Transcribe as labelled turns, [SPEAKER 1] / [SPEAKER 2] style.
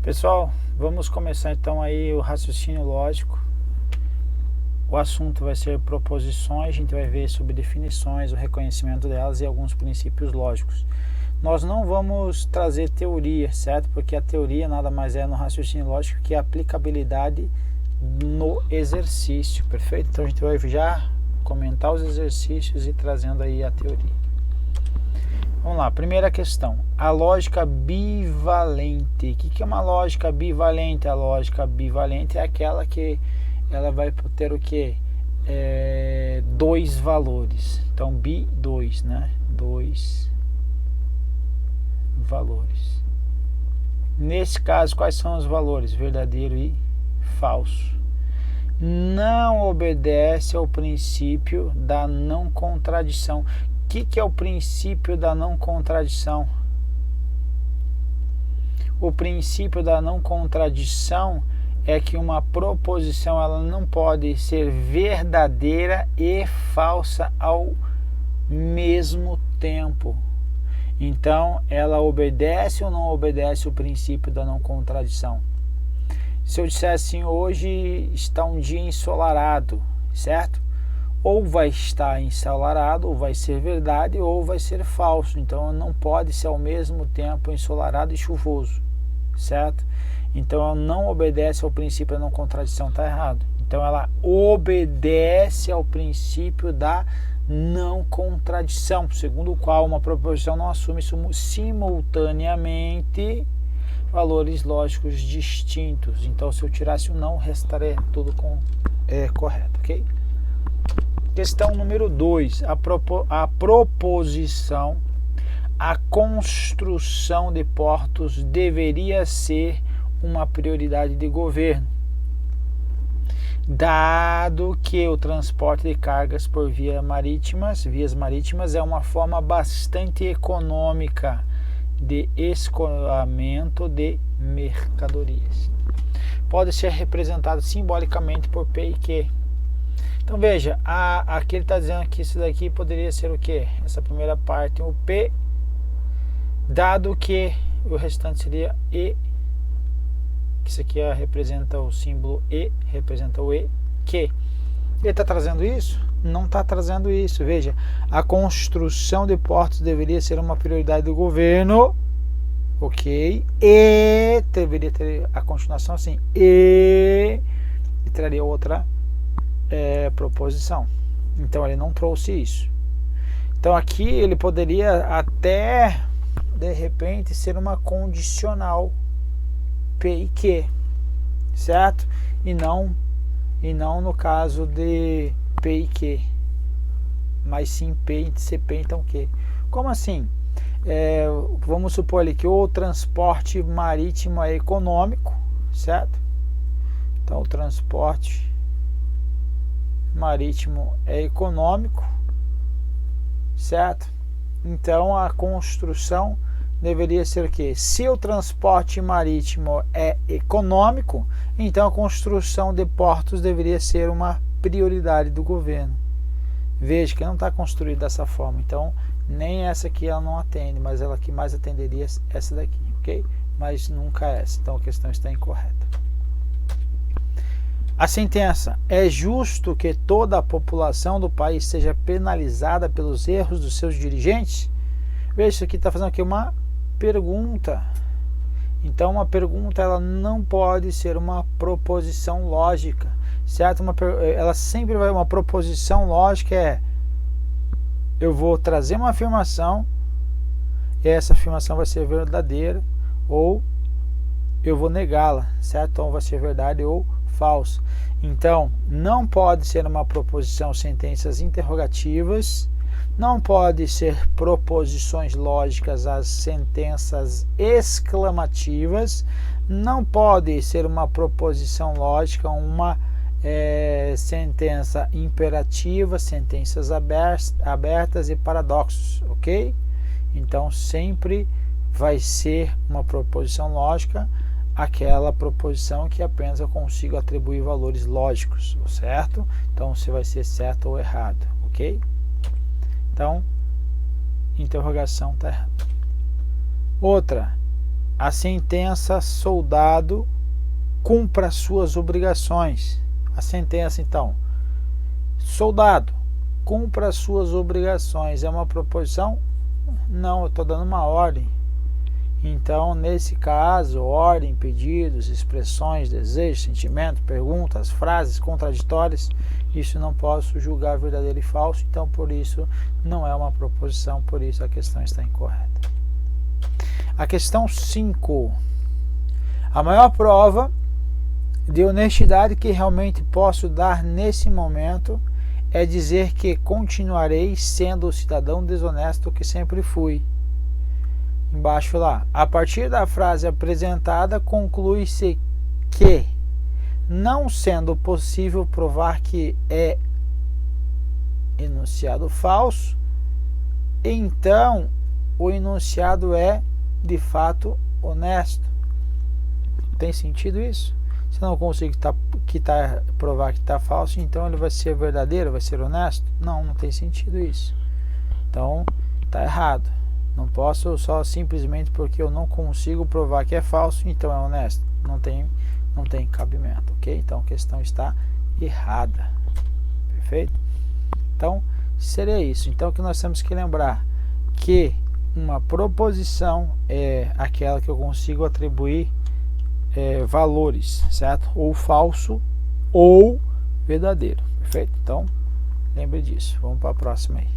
[SPEAKER 1] Pessoal, vamos começar então aí o raciocínio lógico. O assunto vai ser proposições, a gente vai ver sobre definições, o reconhecimento delas e alguns princípios lógicos. Nós não vamos trazer teoria, certo? Porque a teoria nada mais é no raciocínio lógico que a aplicabilidade no exercício, perfeito? Então a gente vai já comentar os exercícios e trazendo aí a teoria. Vamos lá, primeira questão, a lógica bivalente. O que é uma lógica bivalente? A lógica bivalente é aquela que ela vai ter o que? Dois valores. Então, bi, dois, né? Dois valores. Nesse caso, quais são os valores? Verdadeiro e falso. Não obedece ao princípio da não contradição. O que é o princípio da não contradição? O princípio da não contradição é que uma proposição ela não pode ser verdadeira e falsa ao mesmo tempo. Então, ela obedece ou não obedece o princípio da não contradição? Se eu disser assim, hoje está um dia ensolarado, certo? Ou vai estar ensolarado, ou vai ser verdade, ou vai ser falso. Então, não pode ser ao mesmo tempo ensolarado e chuvoso, certo? Então, ela não obedece ao princípio da não contradição, está errado. Então, ela obedece ao princípio da não contradição, segundo o qual uma proposição não assume simultaneamente valores lógicos distintos. Então, se eu tirasse o não, restaria tudo correto, ok? Questão número 2, a proposição, a construção de portos deveria ser uma prioridade de governo, dado que o transporte de cargas por vias marítimas é uma forma bastante econômica de escoamento de mercadorias. Pode ser representado simbolicamente por P e Q. Então veja, aqui ele está dizendo que isso daqui poderia ser o que? Essa primeira parte, o P, dado que o restante seria E, que isso aqui representa o símbolo E, representa o E, que. Ele está trazendo isso? Não está trazendo isso. Veja, a construção de portos deveria ser uma prioridade do governo, ok? E deveria ter a continuação assim, e traria outra proposição. Então ele não trouxe isso. Então aqui ele poderia até de repente ser uma condicional P e Q, certo? E não no caso de P e Q, mas sim P e CP, então Q. Como assim? Vamos supor ali que o transporte marítimo é econômico, certo? Então o transporte marítimo é econômico, certo? Então a construção deveria ser o quê? Se o transporte marítimo é econômico, então a construção de portos deveria ser uma prioridade do governo. Veja que não está construído dessa forma, então nem essa aqui ela não atende, mas ela que mais atenderia essa daqui, ok? Mas nunca essa, então a questão está incorreta. A sentença: é justo que toda a população do país seja penalizada pelos erros dos seus dirigentes? Veja, isso aqui está fazendo aqui uma pergunta. Então, uma pergunta ela não pode ser uma proposição lógica, certo? Ela sempre vai, uma proposição lógica eu vou trazer uma afirmação e essa afirmação vai ser verdadeira ou eu vou negá-la, certo? Então, vai ser verdade ou falso. Então, não pode ser uma proposição sentenças interrogativas, não pode ser proposições lógicas as sentenças exclamativas, não pode ser uma proposição lógica uma sentença imperativa, sentenças abertas e paradoxos, ok? Então, sempre vai ser uma proposição lógica aquela proposição que apenas eu consigo atribuir valores lógicos, certo? Então, se vai ser certo ou errado, ok? Então, interrogação está errada. Outra, a sentença soldado cumpra suas obrigações. A sentença, então, soldado, cumpra suas obrigações, é uma proposição? Não, eu estou dando uma ordem. Então, nesse caso, ordem, pedidos, expressões, desejos, sentimento, perguntas, frases contraditórias, isso não posso julgar verdadeiro e falso, então por isso não é uma proposição, por isso a questão está incorreta. A questão 5. A maior prova de honestidade que realmente posso dar nesse momento é dizer que continuarei sendo o cidadão desonesto que sempre fui. Embaixo lá, a partir da frase apresentada, conclui-se que, não sendo possível provar que é enunciado falso, então o enunciado é de fato honesto. Tem sentido isso? Se não consigo provar que está falso, então ele vai ser verdadeiro, vai ser honesto? Não, não tem sentido isso. Então, está errado. Não posso só simplesmente porque eu não consigo provar que é falso, então é honesto. Não tem cabimento, ok? Então a questão está errada. Perfeito? Então, seria isso. Então, o que nós temos que lembrar? Que uma proposição é aquela que eu consigo atribuir valores, certo? Ou falso ou verdadeiro. Perfeito? Então, lembre disso. Vamos para a próxima aí.